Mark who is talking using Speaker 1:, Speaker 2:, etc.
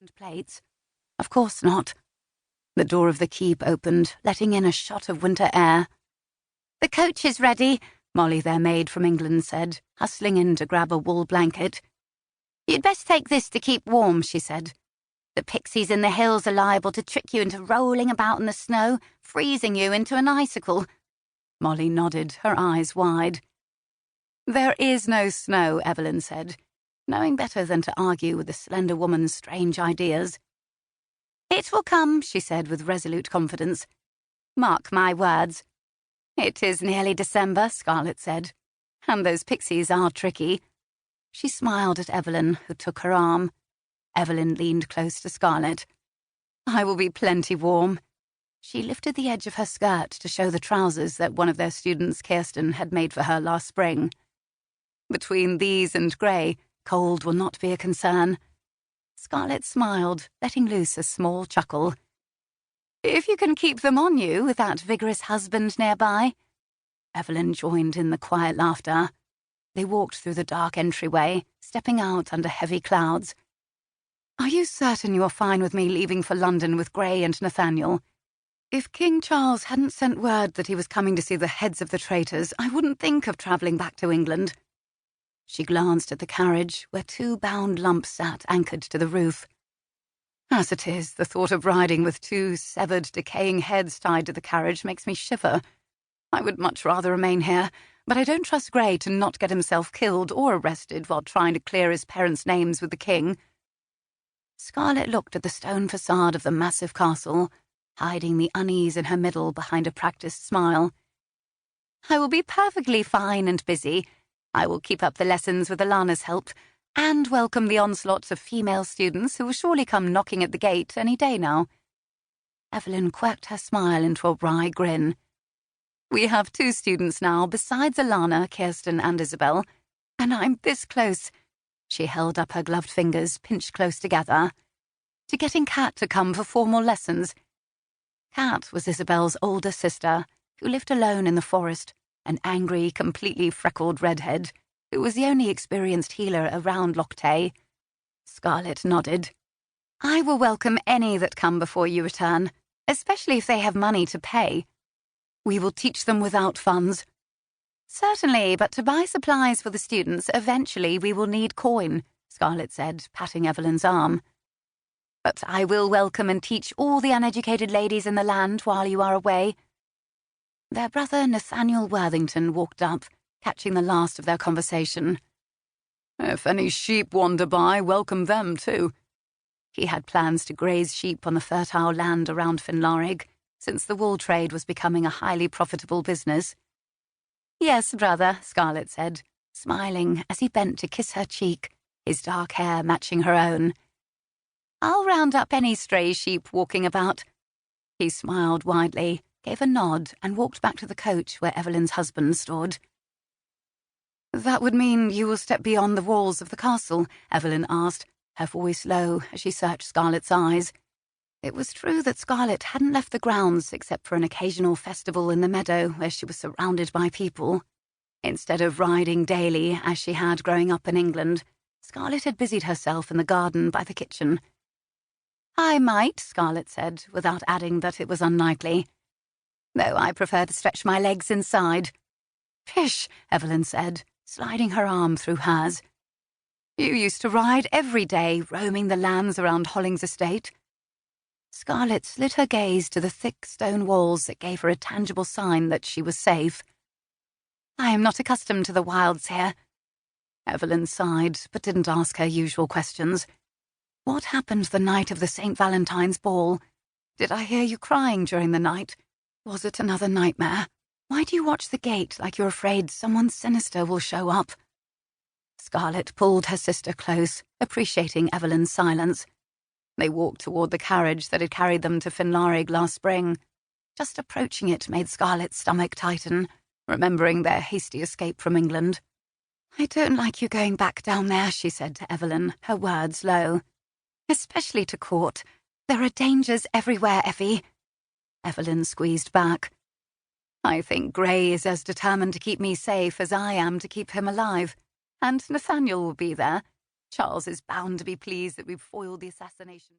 Speaker 1: And plates? Of course not. The door of the keep opened, letting in a shot of winter air. "The coach is ready," Molly, their maid from England, said, hustling in to grab a wool blanket. "You'd best take this to keep warm," she said. "The pixies in the hills are liable to trick you into rolling about in the snow, freezing you into an icicle." Molly nodded, her eyes wide. "There is no snow," Evelyn said, knowing better than to argue with the slender woman's strange ideas. "It will come," she said with resolute confidence. "Mark my words." "It is nearly December," Scarlet said, "and those pixies are tricky." She smiled at Evelyn, who took her arm. Evelyn leaned close to Scarlet. "I will be plenty warm." She lifted the edge of her skirt to show the trousers that one of their students, Kirsten, had made for her last spring. "Between these and grey, cold will not be a concern." Scarlet smiled, letting loose a small chuckle. "If you can keep them on you with that vigorous husband nearby." Evelyn joined in the quiet laughter. They walked through the dark entryway, stepping out under heavy clouds. "Are you certain you are fine with me leaving for London with Grey and Nathaniel? If King Charles hadn't sent word that he was coming to see the heads of the traitors, I wouldn't think of travelling back to England." She glanced at the carriage, where 2 bound lumps sat anchored to the roof. "As it is, the thought of riding with 2 severed, decaying heads tied to the carriage makes me shiver. I would much rather remain here, but I don't trust Grey to not get himself killed or arrested while trying to clear his parents' names with the king." Scarlet looked at the stone facade of the massive castle, hiding the unease in her middle behind a practiced smile. "I will be perfectly fine and busy. I will keep up the lessons with Alana's help, and welcome the onslaughts of female students who will surely come knocking at the gate any day now." Evelyn quirked her smile into a wry grin. "We have 2 students now, besides Alana, Kirsten, and Isabel, and I'm this close." She held up her gloved fingers, pinched close together, "to getting Kat to come for formal lessons." Kat was Isabel's older sister, who lived alone in the forest, an angry, completely freckled redhead, who was the only experienced healer around Loch Tay. Scarlet nodded. "I will welcome any that come before you return, especially if they have money to pay." "We will teach them without funds." "Certainly, but to buy supplies for the students, eventually we will need coin," Scarlet said, patting Evelyn's arm. "But I will welcome and teach all the uneducated ladies in the land while you are away." Their brother Nathaniel Worthington walked up, catching the last of their conversation. "If any sheep wander by, welcome them too." He had plans to graze sheep on the fertile land around Finlarig, since the wool trade was becoming a highly profitable business. "Yes, brother," Scarlet said, smiling as he bent to kiss her cheek, his dark hair matching her own. "I'll round up any stray sheep walking about." He smiled widely, gave a nod, and walked back to the coach where Evelyn's husband stood. "That would mean you will step beyond the walls of the castle?" Evelyn asked, her voice low as she searched Scarlet's eyes. It was true that Scarlet hadn't left the grounds except for an occasional festival in the meadow where she was surrounded by people. Instead of riding daily, as she had growing up in England, Scarlet had busied herself in the garden by the kitchen. "I might," Scarlet said, without adding that it was unlikely. "Though I prefer to stretch my legs inside." "Pish," Evelyn said, sliding her arm through hers. "You used to ride every day, roaming the lands around Holling's estate." Scarlet slid her gaze to the thick stone walls that gave her a tangible sign that she was safe. "I am not accustomed to the wilds here." Evelyn sighed, but didn't ask her usual questions. "What happened the night of the St. Valentine's ball? Did I hear you crying during the night? Was it another nightmare? Why do you watch the gate like you're afraid someone sinister will show up?" Scarlet pulled her sister close, appreciating Evelyn's silence. They walked toward the carriage that had carried them to Finlarig last spring. Just approaching it made Scarlet's stomach tighten, remembering their hasty escape from England. "I don't like you going back down there," she said to Evelyn, her words low. "Especially to court. There are dangers everywhere, Effie." Evelyn squeezed back. "I think Grey is as determined to keep me safe as I am to keep him alive. And Nathaniel will be there. Charles is bound to be pleased that we've foiled the assassination.